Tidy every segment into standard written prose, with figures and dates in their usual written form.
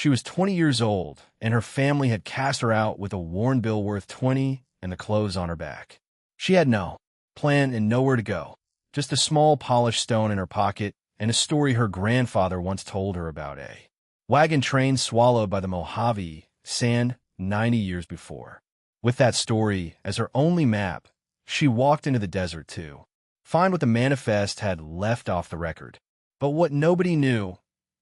She was 20 years old, and her family had cast her out with a worn bill worth 20 and the clothes on her back. She had no plan and nowhere to go, just a small polished stone in her pocket and a story her grandfather once told her about a wagon train swallowed by the Mojave sand 90 years before. With that story as her only map, she walked into the desert to find what the manifest had left off the record. But what nobody knew,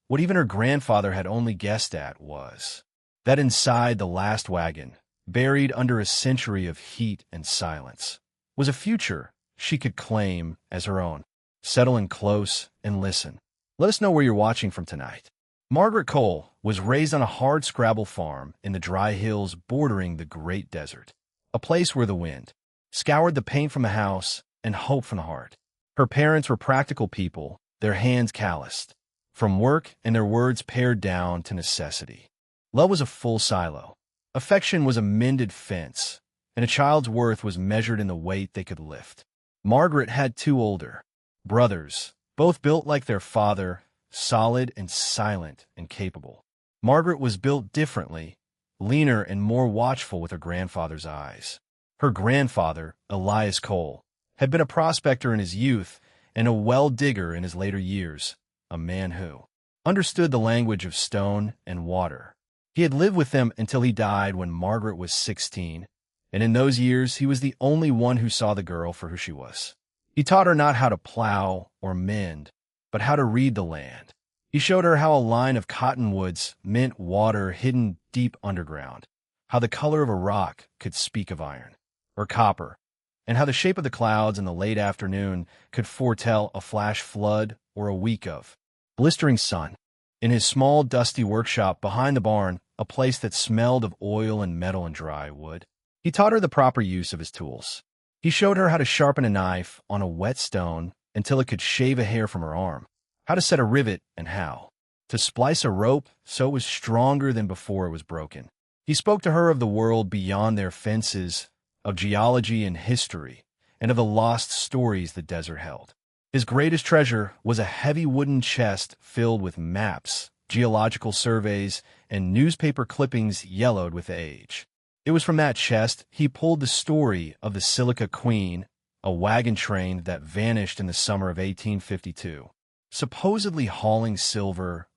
what even her grandfather had only guessed at, was that inside the last wagon, buried under a century of heat and silence, was a future she could claim as her own. Settle in close and listen. Let us know where you're watching from tonight. Margaret Cole was raised on a hard-scrabble farm in the dry hills bordering the Great Desert, a place where the wind scoured the paint from the house and hope from the heart. Her parents were practical people, their hands calloused from work and their words pared down to necessity. Love was a full silo. Affection was a mended fence, and a child's worth was measured in the weight they could lift. Margaret had two older brothers, both built like their father, solid and silent and capable. Margaret was built differently, leaner and more watchful with her grandfather's eyes. Her grandfather, Elias Cole, had been a prospector in his youth and a well digger in his later years, a man who understood the language of stone and water. He had lived with them until he died when Margaret was 16, and in those years he was the only one who saw the girl for who she was. He taught her not how to plow or mend, but how to read the land. He showed her how a line of cottonwoods meant water hidden deep underground, how the color of a rock could speak of iron or copper, and how the shape of the clouds in the late afternoon could foretell a flash flood or a week of blistering sun. In his small, dusty workshop behind the barn, a place that smelled of oil and metal and dry wood, he taught her the proper use of his tools. He showed her how to sharpen a knife on a wet stone until it could shave a hair from her arm, how to set a rivet and how to splice a rope so it was stronger than before it was broken. He spoke to her of the world beyond their fences, of geology and history, and of the lost stories the desert held. His greatest treasure was a heavy wooden chest filled with maps, geological surveys, and newspaper clippings yellowed with age. It was from that chest he pulled the story of the Silica Queen, a wagon train that vanished in the summer of 1852, supposedly hauling silver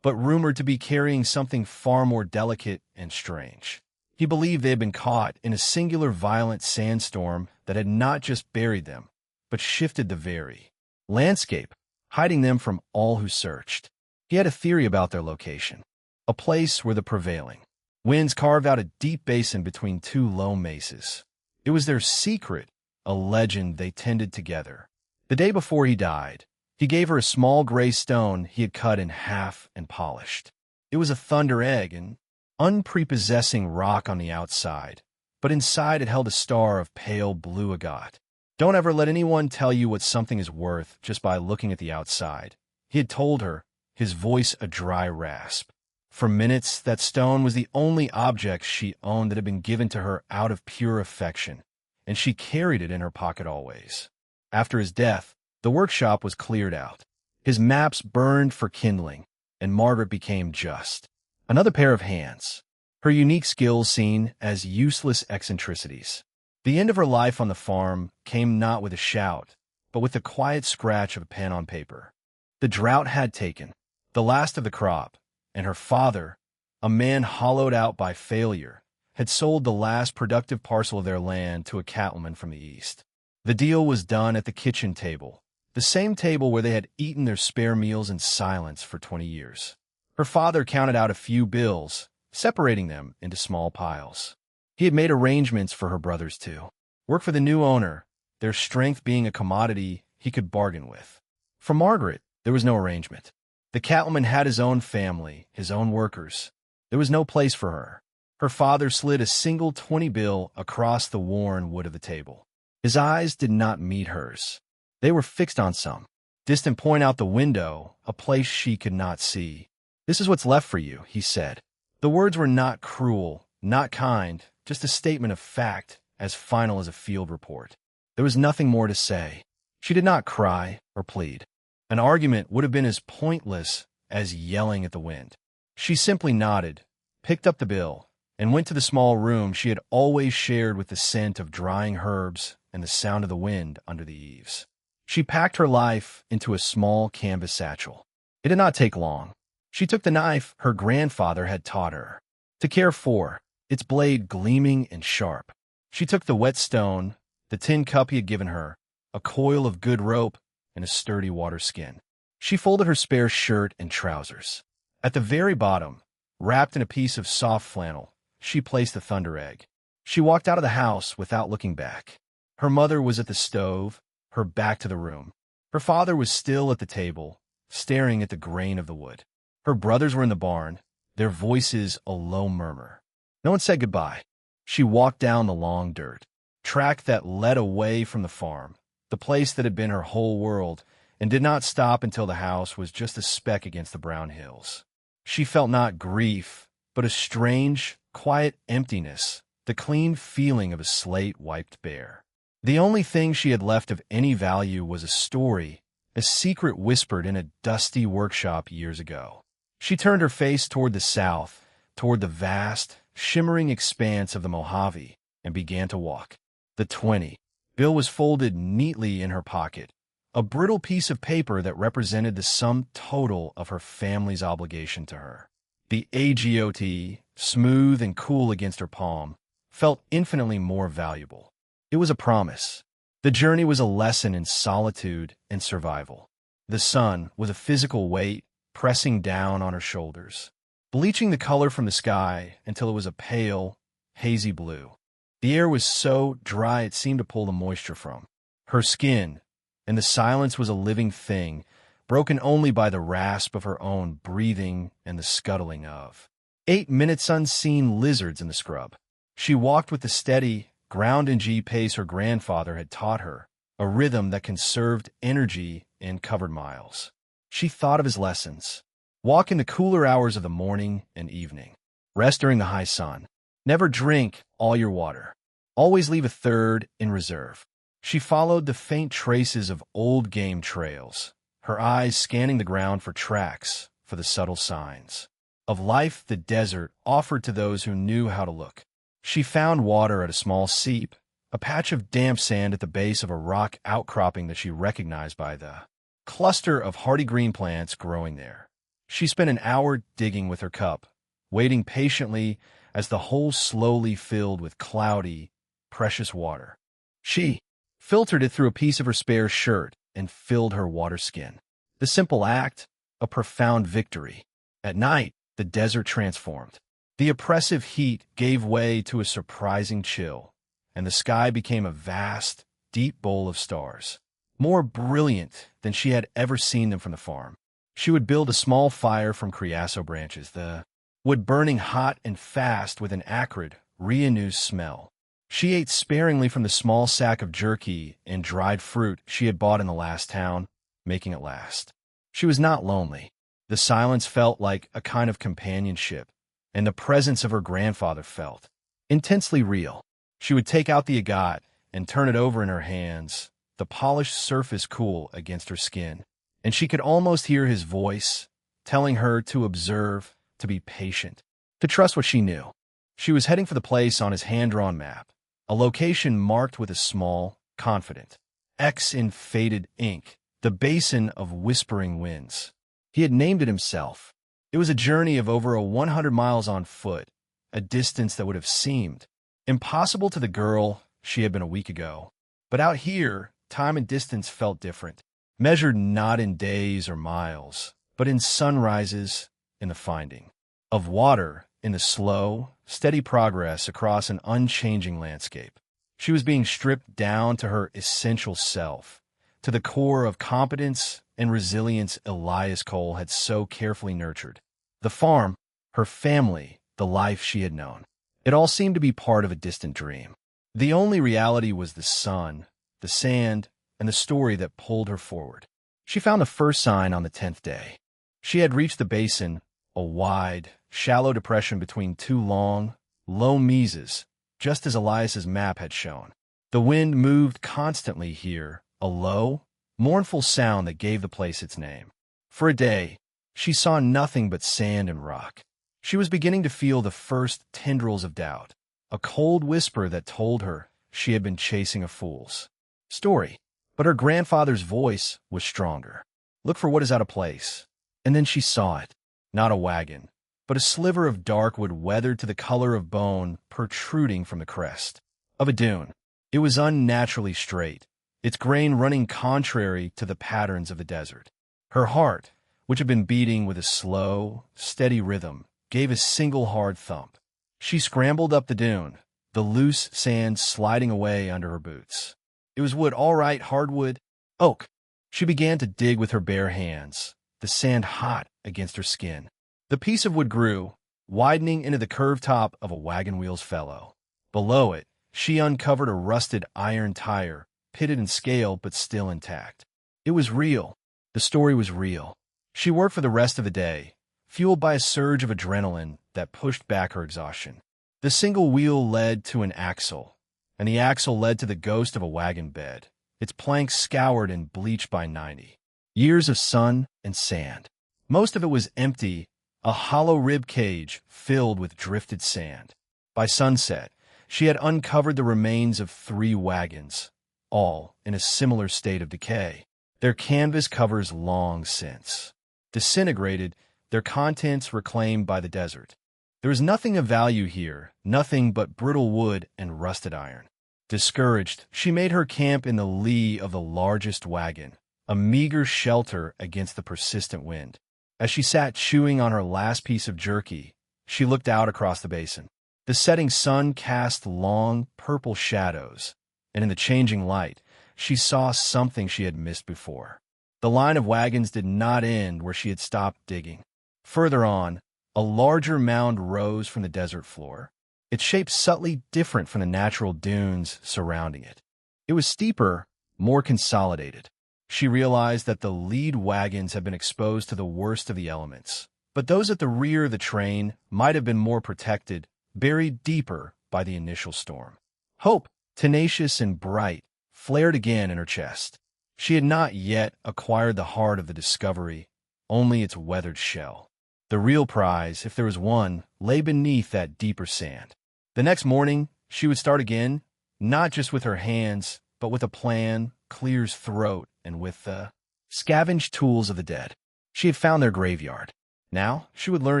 but rumored to be carrying something far more delicate and strange. He believed they had been caught in a singular violent sandstorm that had not just buried them, but shifted the very landscape, hiding them from all who searched. He had a theory about their location, a place where the prevailing winds carved out a deep basin between two low mesas. It was their secret, a legend they tended together. The day before he died, he gave her a small gray stone he had cut in half and polished. It was a thunder egg, an unprepossessing rock on the outside, but inside it held a star of pale blue agate. Don't ever let anyone tell you what something is worth just by looking at the outside, he had told her, his voice a dry rasp. For minutes, that stone was the only object she owned that had been given to her out of pure affection, and she carried it in her pocket always. After his death, the workshop was cleared out. His maps burned for kindling, and Margaret became just another pair of hands, her unique skills seen as useless eccentricities. The end of her life on the farm came not with a shout, but with the quiet scratch of a pen on paper. The drought had taken the last of the crop, and her father, a man hollowed out by failure, had sold the last productive parcel of their land to a cattleman from the east. The deal was done at the kitchen table, the same table where they had eaten their spare meals in silence for 20 years. Her father counted out a few bills, separating them into small piles. He had made arrangements for her brothers to work for the new owner, their strength being a commodity he could bargain with. For Margaret, there was no arrangement. The cattleman had his own family, his own workers. There was no place for her. Her father slid a single 20 bill across the worn wood of the table. His eyes did not meet hers. They were fixed on some distant point out the window, a place she could not see. "This is what's left for you," he said. The words were not cruel, not kind, just a statement of fact, as final as a field report. There was nothing more to say. She did not cry or plead. An argument would have been as pointless as yelling at the wind. She simply nodded, picked up the bill, and went to the small room she had always shared with the scent of drying herbs and the sound of the wind under the eaves. She packed her life into a small canvas satchel. It did not take long. She took the knife her grandfather had taught her to care for, its blade gleaming and sharp. She took the whetstone, the tin cup he had given her, a coil of good rope, and a sturdy water skin. She folded her spare shirt and trousers. At the very bottom, wrapped in a piece of soft flannel, she placed the thunder egg. She walked out of the house without looking back. Her mother was at the stove, her back to the room. Her father was still at the table, staring at the grain of the wood. Her brothers were in the barn, their voices a low murmur. No one said goodbye. She walked down the long dirt track that led away from the farm, the place that had been her whole world, and did not stop until the house was just a speck against the brown hills. She felt not grief, but a strange, quiet emptiness, the clean feeling of a slate wiped bare. The only thing she had left of any value was a story, a secret whispered in a dusty workshop years ago. She turned her face toward the south, toward the vast, shimmering expanse of the Mojave, and began to walk. The 20 bill was folded neatly in her pocket, a brittle piece of paper that represented the sum total of her family's obligation to her. The AGOT, smooth and cool against her palm, felt infinitely more valuable. It was a promise. The journey was a lesson in solitude and survival. The sun was a physical weight pressing down on her shoulders, bleaching the color from the sky until it was a pale, hazy blue. The air was so dry it seemed to pull the moisture from her skin, and the silence was a living thing, broken only by the rasp of her own breathing and the scuttling of 8 minutes unseen lizards in the scrub. She walked with the steady, ground-and-G pace her grandfather had taught her, a rhythm that conserved energy and covered miles. She thought of his lessons. Walk in the cooler hours of the morning and evening. Rest during the high sun. Never drink all your water. Always leave a third in reserve. She followed the faint traces of old game trails, her eyes scanning the ground for tracks, for the subtle signs of life the desert offered to those who knew how to look. She found water at a small seep, a patch of damp sand at the base of a rock outcropping that she recognized by the cluster of hardy green plants growing there. She spent an hour digging with her cup, waiting patiently as the hole slowly filled with cloudy, precious water. She filtered it through a piece of her spare shirt and filled her water skin. The simple act, a profound victory. At night, the desert transformed. The oppressive heat gave way to a surprising chill, and the sky became a vast, deep bowl of stars, more brilliant than she had ever seen them from the farm. She would build a small fire from creosote branches, the wood burning hot and fast with an acrid, resinous smell. She ate sparingly from the small sack of jerky and dried fruit she had bought in the last town, making it last. She was not lonely. The silence felt like a kind of companionship, and the presence of her grandfather felt intensely real. She would take out the agate and turn it over in her hands, the polished surface cool against her skin, and she could almost hear his voice, telling her to observe, to be patient, to trust what she knew. She was heading for the place on his hand-drawn map, a location marked with a small, confident X in faded ink, the Basin of Whispering Winds. He had named it himself. It was a journey of over 100 miles on foot, a distance that would have seemed impossible to the girl she had been a week ago. But out here, time and distance felt different, measured not in days or miles, but in sunrises, in the finding of water, in the slow, steady progress across an unchanging landscape. She was being stripped down to her essential self, to the core of competence and resilience Elias Cole had so carefully nurtured. The farm, her family, the life she had known. It all seemed to be part of a distant dream. The only reality was the sun, the sand, and the story that pulled her forward. She found the first sign on the 10th day. She had reached the basin, a wide, shallow depression between two long, low mesas, just as Elias's map had shown. The wind moved constantly here, a low, mournful sound that gave the place its name. For a day, she saw nothing but sand and rock. She was beginning to feel the first tendrils of doubt, a cold whisper that told her she had been chasing a fool's story. But her grandfather's voice was stronger. Look for what is out of place. And then she saw it. Not a wagon, but a sliver of dark wood weathered to the color of bone protruding from the crest of a dune. It was unnaturally straight, its grain running contrary to the patterns of the desert. Her heart, which had been beating with a slow, steady rhythm, gave a single hard thump. She scrambled up the dune, the loose sand sliding away under her boots. It was wood, all right, hardwood, oak. She began to dig with her bare hands, the sand hot against her skin. The piece of wood grew, widening into the curved top of a wagon wheel's fellow. Below it, she uncovered a rusted iron tire, pitted and scaled but still intact. It was real. The story was real. She worked for the rest of the day, fueled by a surge of adrenaline that pushed back her exhaustion. The single wheel led to an axle, and the axle led to the ghost of a wagon bed, its planks scoured and bleached by 90 years of sun and sand. Most of it was empty, a hollow rib cage filled with drifted sand. By sunset, she had uncovered the remains of 3 wagons, all in a similar state of decay, their canvas covers long since disintegrated, their contents reclaimed by the desert. There was nothing of value here, nothing but brittle wood and rusted iron. Discouraged, she made her camp in the lee of the largest wagon, a meager shelter against the persistent wind. As she sat chewing on her last piece of jerky, she looked out across the basin. The setting sun cast long, purple shadows, and in the changing light, she saw something she had missed before. The line of wagons did not end where she had stopped digging. Further on, a larger mound rose from the desert floor, its shape subtly different from the natural dunes surrounding it. It was steeper, more consolidated. She realized that the lead wagons had been exposed to the worst of the elements, but those at the rear of the train might have been more protected, buried deeper by the initial storm. Hope, tenacious and bright, flared again in her chest. She had not yet acquired the heart of the discovery, only its weathered shell. The real prize, if there was one, lay beneath that deeper sand. The next morning, she would start again, not just with her hands, but with a plan, clear's throat, and with the scavenged tools of the dead. She had found their graveyard. Now she would learn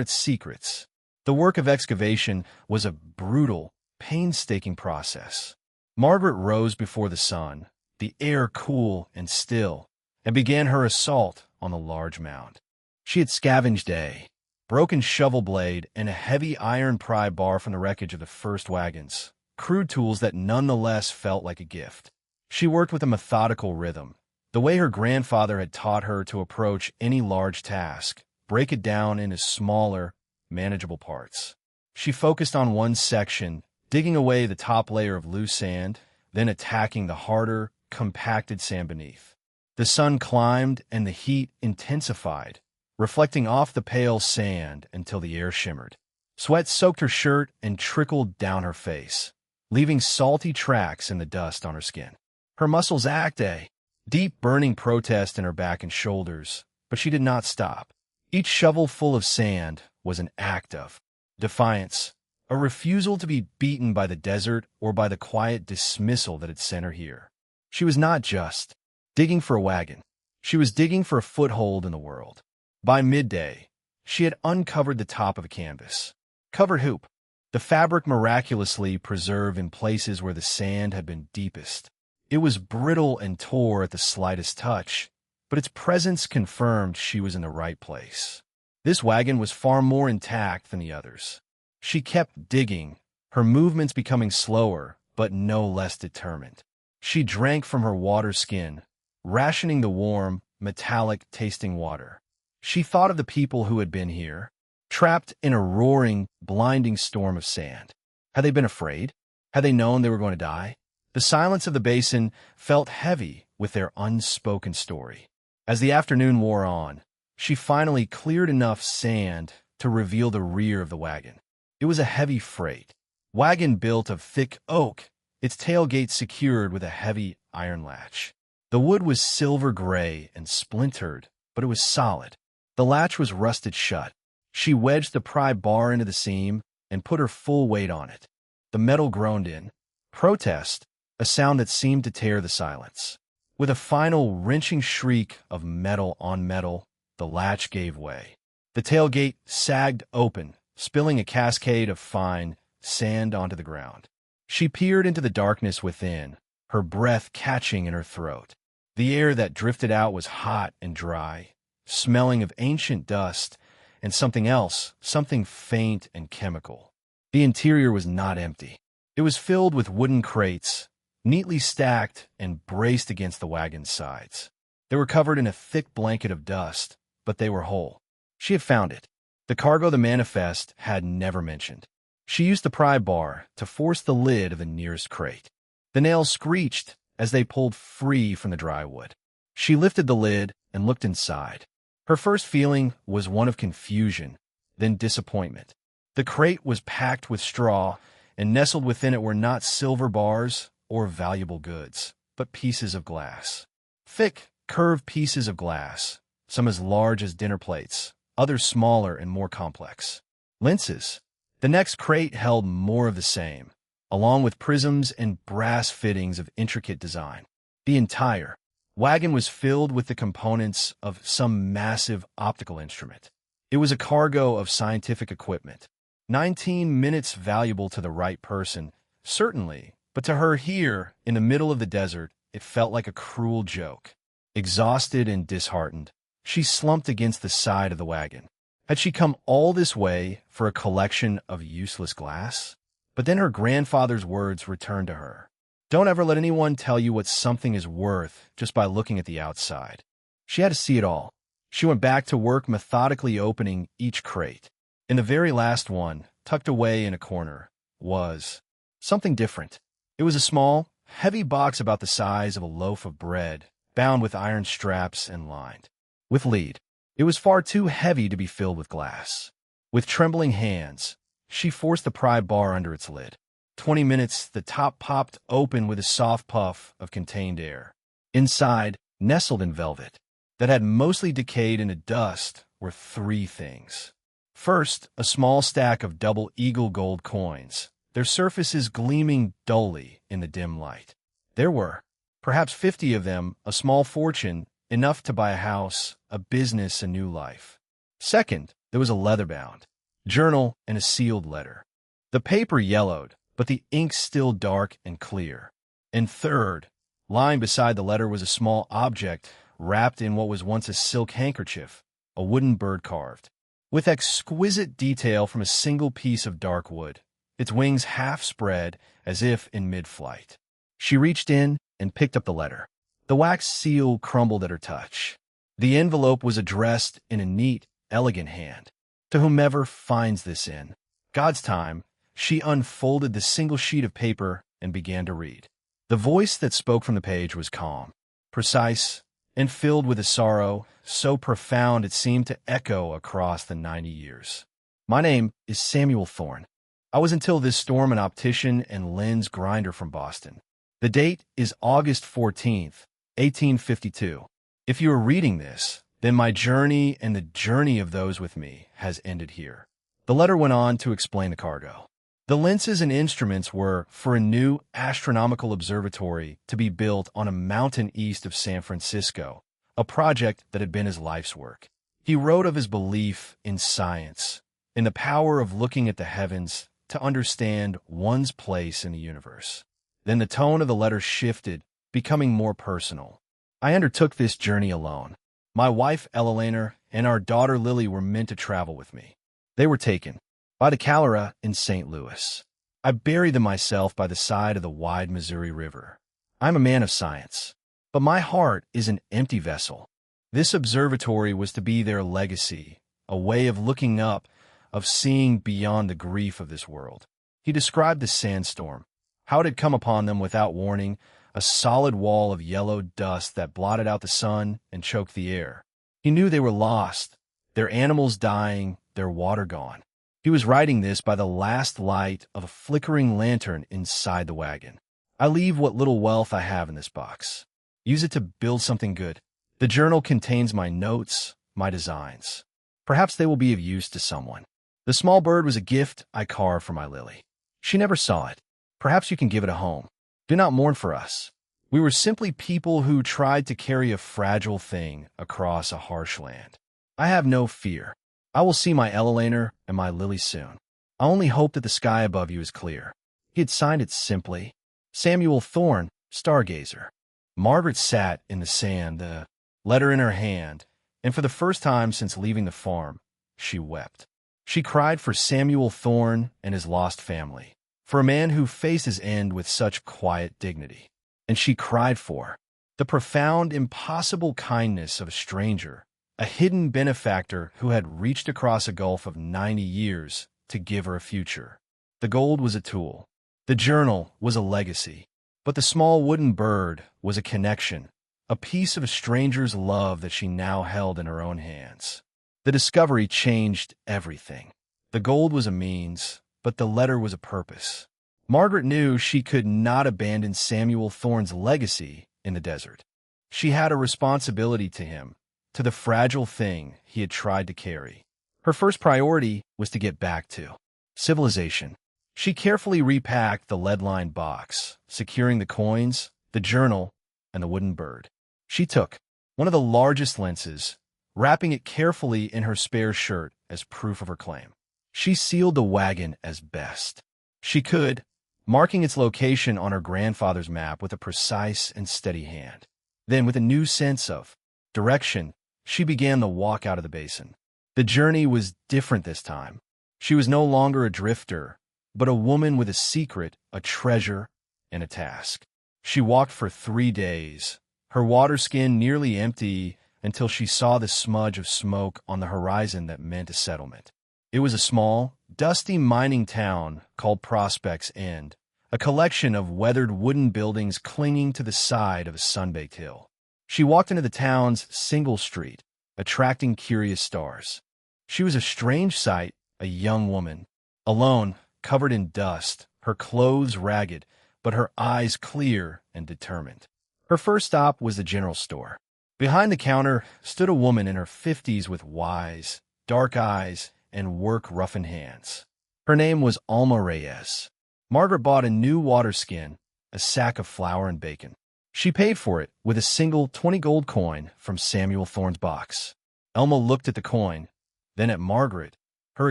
its secrets. The work of excavation was a brutal, painstaking process. Margaret rose before the sun, the air cool and still, and began her assault on the large mound. She had scavenged a broken shovel blade and a heavy iron pry bar from the wreckage of the first wagons, crude tools that nonetheless felt like a gift. She worked with a methodical rhythm, the way her grandfather had taught her to approach any large task, break it down into smaller, manageable parts. She focused on one section, digging away the top layer of loose sand, then attacking the harder, compacted sand beneath. The sun climbed and the heat intensified, reflecting off the pale sand until the air shimmered. Sweat soaked her shirt and trickled down her face, leaving salty tracks in the dust on her skin. Her muscles acted a deep burning protest in her back and shoulders, but she did not stop. Each shovelful of sand was an act of defiance, a refusal to be beaten by the desert or by the quiet dismissal that had sent her here. She was not just digging for a wagon. She was digging for a foothold in the world. By midday, she had uncovered the top of a canvas covered hoop, the fabric miraculously preserved in places where the sand had been deepest. It was brittle and tore at the slightest touch, but its presence confirmed she was in the right place. This wagon was far more intact than the others. She kept digging, her movements becoming slower, but no less determined. She drank from her water skin, rationing the warm, metallic-tasting water. She thought of the people who had been here, trapped in a roaring, blinding storm of sand. Had they been afraid? Had they known they were going to die? The silence of the basin felt heavy with their unspoken story. As the afternoon wore on, she finally cleared enough sand to reveal the rear of the wagon. It was a heavy freight wagon built of thick oak, its tailgate secured with a heavy iron latch. The wood was silver gray and splintered, but it was solid. The latch was rusted shut. She wedged the pry bar into the seam and put her full weight on it. The metal groaned in protest, a sound that seemed to tear the silence. With a final wrenching shriek of metal on metal, the latch gave way. The tailgate sagged open, spilling a cascade of fine sand onto the ground. She peered into the darkness within, her breath catching in her throat. The air that drifted out was hot and dry, smelling of ancient dust and something else, something faint and chemical. The interior was not empty. It was filled with wooden crates, neatly stacked and braced against the wagon's sides. They were covered in a thick blanket of dust, but they were whole. She had found it. The cargo the manifest had never mentioned. She used the pry bar to force the lid of the nearest crate. The nails screeched as they pulled free from the dry wood. She lifted the lid and looked inside. Her first feeling was one of confusion, then disappointment. The crate was packed with straw, and nestled within it were not silver bars or valuable goods, but pieces of glass. Thick, curved pieces of glass, some as large as dinner plates, others smaller and more complex. Lenses. The next crate held more of the same, along with prisms and brass fittings of intricate design. The entire wagon was filled with the components of some massive optical instrument. It was a cargo of scientific equipment. 19 minutes valuable to the right person, certainly, but to her here, in the middle of the desert, it felt like a cruel joke. Exhausted and disheartened, she slumped against the side of the wagon. Had she come all this way for a collection of useless glass? But then her grandfather's words returned to her. Don't ever let anyone tell you what something is worth just by looking at the outside. She had to see it all. She went back to work methodically opening each crate. In the very last one, tucked away in a corner, was something different. It was a small, heavy box about the size of a loaf of bread, bound with iron straps and lined with lead. It was far too heavy to be filled with glass. With trembling hands, she forced the pry bar under its lid. 20 minutes, the top popped open with a soft puff of contained air. Inside, nestled in velvet that had mostly decayed into dust, were three things. First, a small stack of double eagle gold coins, their surfaces gleaming dully in the dim light. There were, perhaps 50 of them, a small fortune, enough to buy a house, a business, a new life. Second, there was a leather-bound journal and a sealed letter. The paper yellowed, but the ink still dark and clear. And third, lying beside the letter was a small object wrapped in what was once a silk handkerchief, a wooden bird carved with exquisite detail from a single piece of dark wood, its wings half spread as if in mid-flight. She reached in and picked up the letter. The wax seal crumbled at her touch. The envelope was addressed in a neat, elegant hand. To whomever finds this in God's time, she unfolded the single sheet of paper and began to read. The voice that spoke from the page was calm, precise, and filled with a sorrow so profound it seemed to echo across the 90 years. My name is Samuel Thorne. I was until this storm an optician and lens grinder from Boston. The date is August 14th, 1852. If you are reading this, then my journey and the journey of those with me has ended here. The letter went on to explain the cargo. The lenses and instruments were for a new astronomical observatory to be built on a mountain east of San Francisco, a project that had been his life's work. He wrote of his belief in science, in the power of looking at the heavens to understand one's place in the universe. Then the tone of the letter shifted, becoming more personal. I undertook this journey alone. My wife, Ella, and our daughter, Lily, were meant to travel with me. They were taken by the cholera in St. Louis. I buried them myself by the side of the wide Missouri River. I'm a man of science, but my heart is an empty vessel. This observatory was to be their legacy, a way of looking up, of seeing beyond the grief of this world. He described the sandstorm, how it had come upon them without warning, a solid wall of yellow dust that blotted out the sun and choked the air. He knew they were lost, their animals dying, their water gone. He was writing this by the last light of a flickering lantern inside the wagon. I leave what little wealth I have in this box. Use it to build something good. The journal contains my notes, my designs. Perhaps they will be of use to someone. The small bird was a gift I carved for my Lily. She never saw it. Perhaps you can give it a home. Do not mourn for us. We were simply people who tried to carry a fragile thing across a harsh land. I have no fear. I will see my Elelaner and my Lily soon. I only hope that the sky above you is clear. He had signed it simply. Samuel Thorne, Stargazer. Margaret sat in the sand, the letter in her hand, and for the first time since leaving the farm, she wept. She cried for Samuel Thorne and his lost family, for a man who faced his end with such quiet dignity. And she cried for the profound, impossible kindness of a stranger, a hidden benefactor who had reached across a gulf of 90 years to give her a future. The gold was a tool. The journal was a legacy. But the small wooden bird was a connection, a piece of a stranger's love that she now held in her own hands. The discovery changed everything. The gold was a means, but the letter was a purpose. Margaret knew she could not abandon Samuel Thorne's legacy in the desert. She had a responsibility to him, to the fragile thing he had tried to carry. Her first priority was to get back to civilization. She carefully repacked the lead-lined box, securing the coins, the journal, and the wooden bird. She took one of the largest lenses, wrapping it carefully in her spare shirt as proof of her claim. She sealed the wagon as best she could, marking its location on her grandfather's map with a precise and steady hand. Then, with a new sense of direction, she began the walk out of the basin. The journey was different this time. She was no longer a drifter, but a woman with a secret, a treasure, and a task. She walked for 3 days, her water skin nearly empty until she saw the smudge of smoke on the horizon that meant a settlement. It was a small, dusty mining town called Prospect's End, a collection of weathered wooden buildings clinging to the side of a sun-baked hill. She walked into the town's single street, attracting curious stars. She was a strange sight, a young woman, alone, covered in dust, her clothes ragged, but her eyes clear and determined. Her first stop was the general store. Behind the counter stood a woman in her 50s with wise, dark eyes and work-roughened hands. Her name was Alma Reyes. Margaret bought a new water skin, a sack of flour and bacon. She paid for it with a single 20 gold coin from Samuel Thorne's box. Alma looked at the coin, then at Margaret, her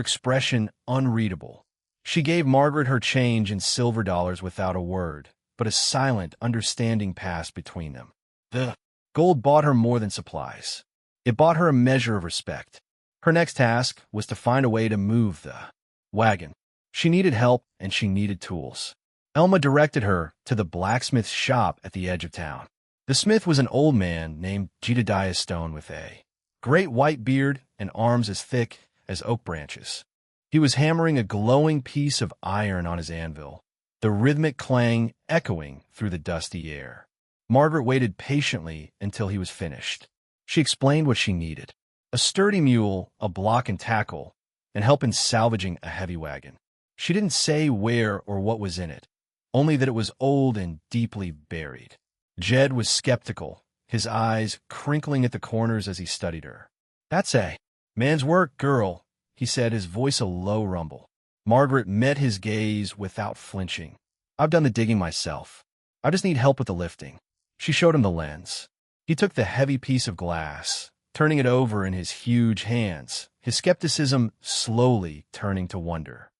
expression unreadable. She gave Margaret her change in silver dollars without a word, but a silent understanding passed between them. The gold bought her more than supplies. It bought her a measure of respect. Her next task was to find a way to move the wagon. She needed help, and she needed tools. Elma directed her to the blacksmith's shop at the edge of town. The smith was an old man named Jedediah Stone with a great white beard and arms as thick as oak branches. He was hammering a glowing piece of iron on his anvil, the rhythmic clang echoing through the dusty air. Margaret waited patiently until he was finished. She explained what she needed: a sturdy mule, a block and tackle, and help in salvaging a heavy wagon. She didn't say where or what was in it, only that it was old and deeply buried. Jed was skeptical, his eyes crinkling at the corners as he studied her. "That's a man's work, girl," he said, his voice a low rumble. Margaret met his gaze without flinching. "I've done the digging myself. I just need help with the lifting." She showed him the lens. He took the heavy piece of glass, turning it over in his huge hands, his skepticism slowly turning to wonder.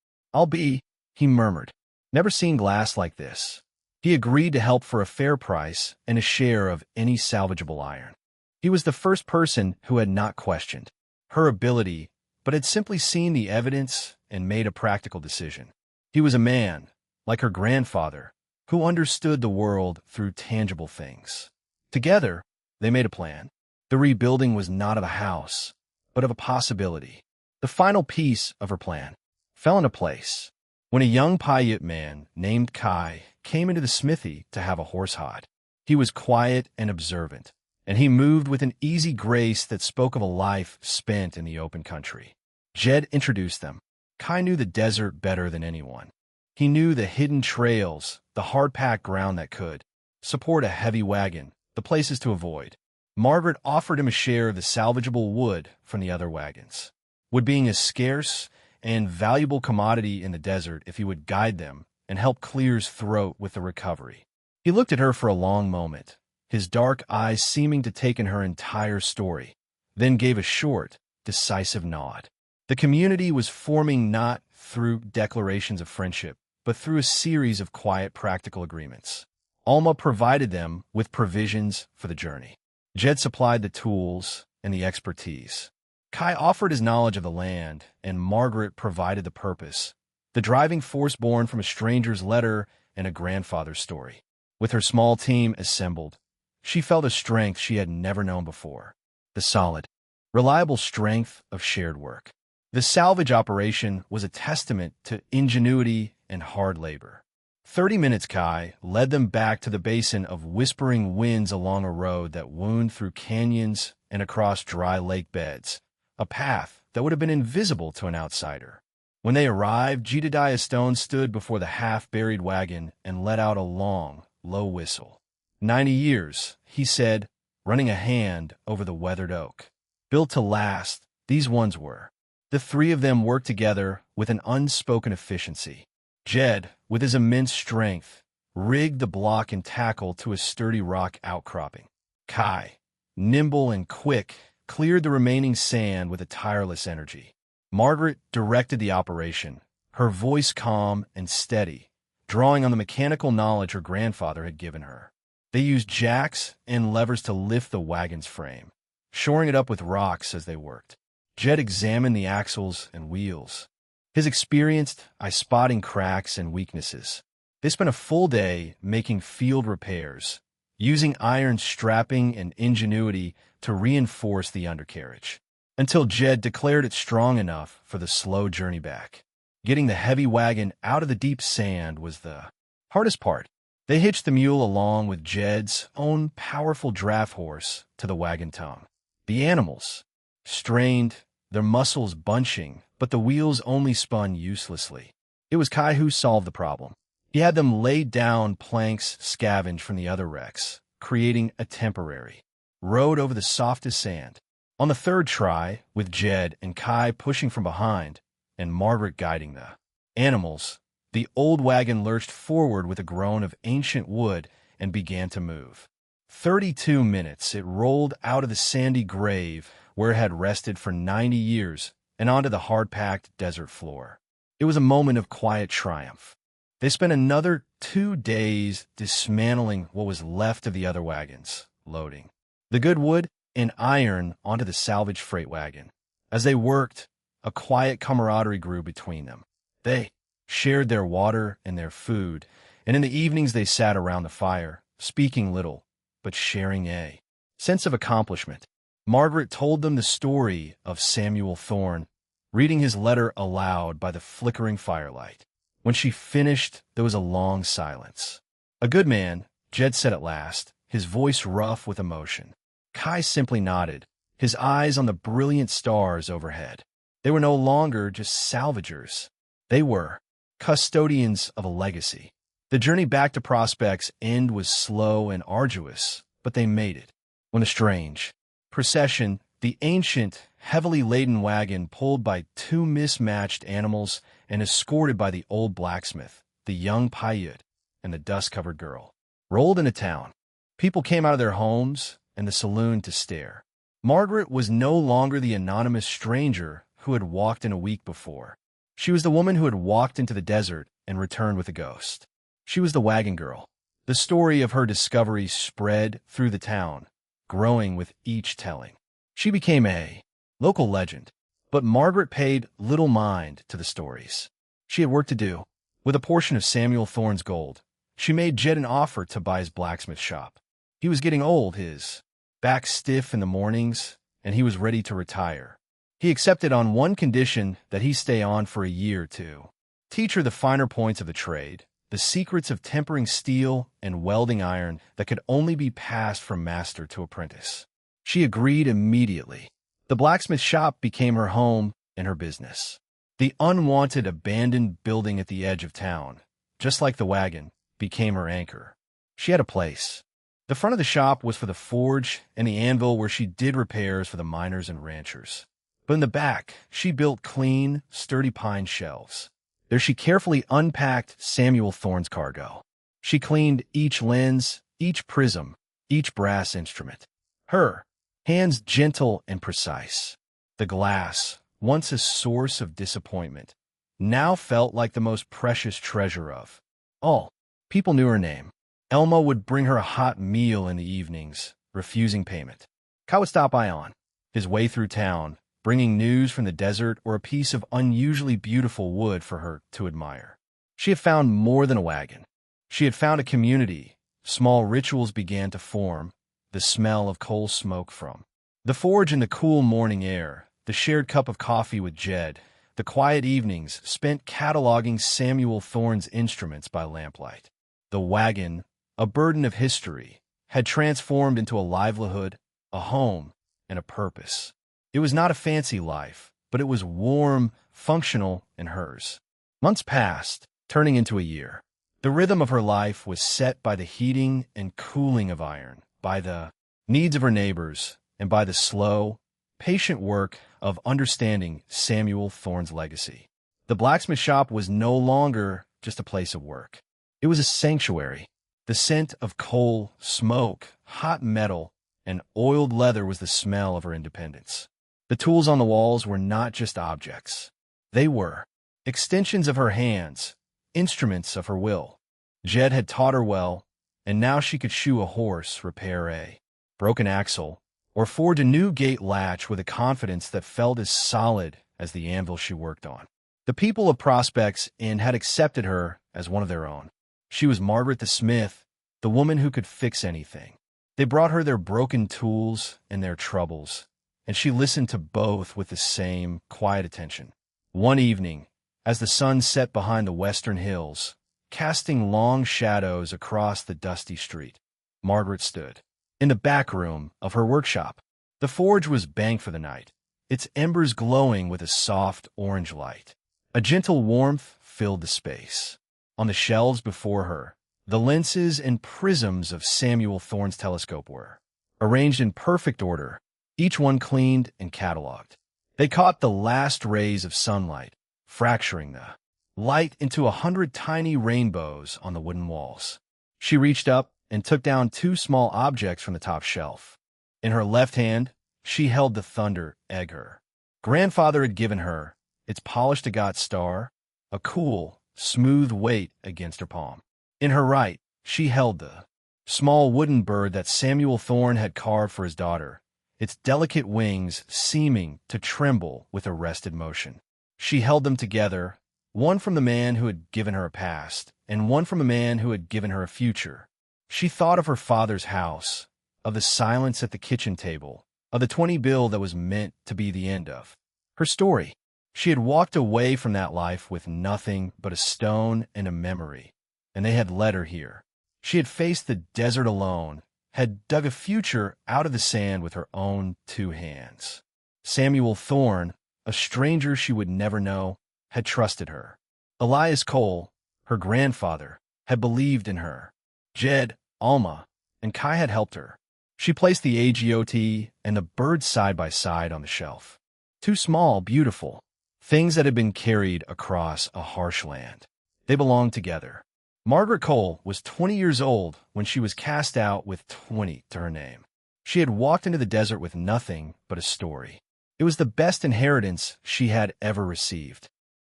He murmured. "Never seen glass like this." He agreed to help for a fair price and a share of any salvageable iron. He was the first person who had not questioned her ability, but had simply seen the evidence and made a practical decision. He was a man, like her grandfather, who understood the world through tangible things. Together, they made a plan. The rebuilding was not of a house, but of a possibility. The final piece of her plan fell into place when a young Paiute man named Kai came into the smithy to have a horse hide. He was quiet and observant, and he moved with an easy grace that spoke of a life spent in the open country. Jed introduced them. Kai knew the desert better than anyone. He knew the hidden trails, the hard-packed ground that could support a heavy wagon, the places to avoid. Margaret offered him a share of the salvageable wood from the other wagons. wood being a scarce and valuable commodity in the desert if he would guide them and help clear his throat with the recovery. He looked at her for a long moment, his dark eyes seeming to take in her entire story, then gave a short, decisive nod. The community was forming not through declarations of friendship, but through a series of quiet practical agreements. Alma provided them with provisions for the journey. Jed supplied the tools and the expertise. Kai offered his knowledge of the land, and Margaret provided the purpose, the driving force born from a stranger's letter and a grandfather's story. With her small team assembled, she felt a strength she had never known before, the solid, reliable strength of shared work. The salvage operation was a testament to ingenuity and hard labor. 30 minutes, Kai led them back to the basin of whispering winds along a road that wound through canyons and across dry lake beds, a path that would have been invisible to an outsider. When they arrived, Jedediah Stone stood before the half-buried wagon and let out a long, low whistle. 90 years, he said, running a hand over the weathered oak. Built to last, these ones were. The three of them worked together with an unspoken efficiency. Jed, with his immense strength, rigged the block and tackle to a sturdy rock outcropping. Kai, nimble and quick, cleared the remaining sand with a tireless energy. Margaret directed the operation, her voice calm and steady, drawing on the mechanical knowledge her grandfather had given her. They used jacks and levers to lift the wagon's frame, shoring it up with rocks as they worked. Jed examined the axles and wheels, his experienced eye spotting cracks and weaknesses. They spent a full day making field repairs, using iron strapping and ingenuity to reinforce the undercarriage, until Jed declared it strong enough for the slow journey back. Getting the heavy wagon out of the deep sand was the hardest part. They hitched the mule along with Jed's own powerful draft horse to the wagon tongue. The animals, strained, their muscles bunching, but the wheels only spun uselessly. It was Kai who solved the problem. He had them lay down planks scavenged from the other wrecks, creating a temporary road over the softest sand. On the third try, with Jed and Kai pushing from behind and Margaret guiding the animals, the old wagon lurched forward with a groan of ancient wood and began to move. 32 minutes it rolled out of the sandy grave where it had rested for 90 years and onto the hard-packed desert floor. It was a moment of quiet triumph. They spent another 2 days dismantling what was left of the other wagons, loading the good wood and iron onto the salvaged freight wagon. As they worked, a quiet camaraderie grew between them. They shared their water and their food, and in the evenings they sat around the fire, speaking little, but sharing a sense of accomplishment. Margaret told them the story of Samuel Thorne, reading his letter aloud by the flickering firelight. When she finished, there was a long silence. "A good man," Jed said at last, his voice rough with emotion. Kai simply nodded, his eyes on the brilliant stars overhead. They were no longer just salvagers. They were custodians of a legacy. The journey back to Prospect's End was slow and arduous, but they made it. When a strange procession, the ancient, heavily laden wagon pulled by 2 mismatched animals and escorted by the old blacksmith, the young Paiute, and the dust-covered girl, rolled into town. People came out of their homes and the saloon to stare. Margaret was no longer the anonymous stranger who had walked in a week before. She was the woman who had walked into the desert and returned with a ghost. She was the wagon girl. The story of her discovery spread through the town, growing with each telling. She became a local legend, but Margaret paid little mind to the stories. She had work to do. With a portion of Samuel Thorne's gold, she made Jed an offer to buy his blacksmith shop. He was getting old, his back stiff in the mornings, and he was ready to retire. He accepted on one condition that he stay on for a year or two, teach her the finer points of the trade, the secrets of tempering steel and welding iron that could only be passed from master to apprentice. She agreed immediately. The blacksmith shop became her home and her business. The unwanted abandoned building at the edge of town, just like the wagon, became her anchor. She had a place. The front of the shop was for the forge and the anvil where she did repairs for the miners and ranchers. But in the back, she built clean, sturdy pine shelves. There she carefully unpacked Samuel Thorne's cargo. She cleaned each lens, each prism, each brass instrument. Her hands gentle and precise. The glass, once a source of disappointment, now felt like the most precious treasure of all. People knew her name. Elmo would bring her a hot meal in the evenings, refusing payment. Kai would stop by on his way through town, bringing news from the desert or a piece of unusually beautiful wood for her to admire. She had found more than a wagon. She had found a community. Small rituals began to form, the smell of coal smoke from the forge in the cool morning air, the shared cup of coffee with Jed, the quiet evenings spent cataloging Samuel Thorne's instruments by lamplight. The wagon, a burden of history, had transformed into a livelihood, a home, and a purpose. It was not a fancy life, but it was warm, functional, and hers. Months passed, turning into a year. The rhythm of her life was set by the heating and cooling of iron, by the needs of her neighbors, and by the slow, patient work of understanding Samuel Thorne's legacy. The blacksmith shop was no longer just a place of work. It was a sanctuary. The scent of coal, smoke, hot metal, and oiled leather was the smell of her independence. The tools on the walls were not just objects. They were extensions of her hands, instruments of her will. Jed had taught her well, and now she could shoe a horse, repair a broken axle, or forge a new gate latch with a confidence that felt as solid as the anvil she worked on. The people of Prospects Inn had accepted her as one of their own. She was Margaret the Smith, the woman who could fix anything. They brought her their broken tools and their troubles, and she listened to both with the same quiet attention. One evening, as the sun set behind the western hills, casting long shadows across the dusty street, Margaret stood in the back room of her workshop. The forge was banked for the night, its embers glowing with a soft orange light. A gentle warmth filled the space. On the shelves before her, the lenses and prisms of Samuel Thorne's telescope were arranged in perfect order, each one cleaned and cataloged. They caught the last rays of sunlight, fracturing the light into 100 tiny rainbows on the wooden walls. She reached up and took down 2 small objects from the top shelf. In her left hand, she held the thunder egg her grandfather had given her, its polished agate star, a cool, smooth weight against her palm. In her right, she held the small wooden bird that Samuel Thorne had carved for his daughter, its delicate wings seeming to tremble with arrested motion. She held them together, one from the man who had given her a past, and one from a man who had given her a future. She thought of her father's house, of the silence at the kitchen table, of the 20 bill that was meant to be the end of her story. She had walked away from that life with nothing but a stone and a memory, and they had led her here. She had faced the desert alone, had dug a future out of the sand with her own 2 hands. Samuel Thorne, a stranger she would never know, had trusted her. Elias Cole, her grandfather, had believed in her. Jed, Alma, and Kai had helped her. She placed the AGOT and the bird side by side on the shelf. 2 small, beautiful things that had been carried across a harsh land. They belonged together. Margaret Cole was 20 years old when she was cast out with 20 to her name. She had walked into the desert with nothing but a story. It was the best inheritance she had ever received.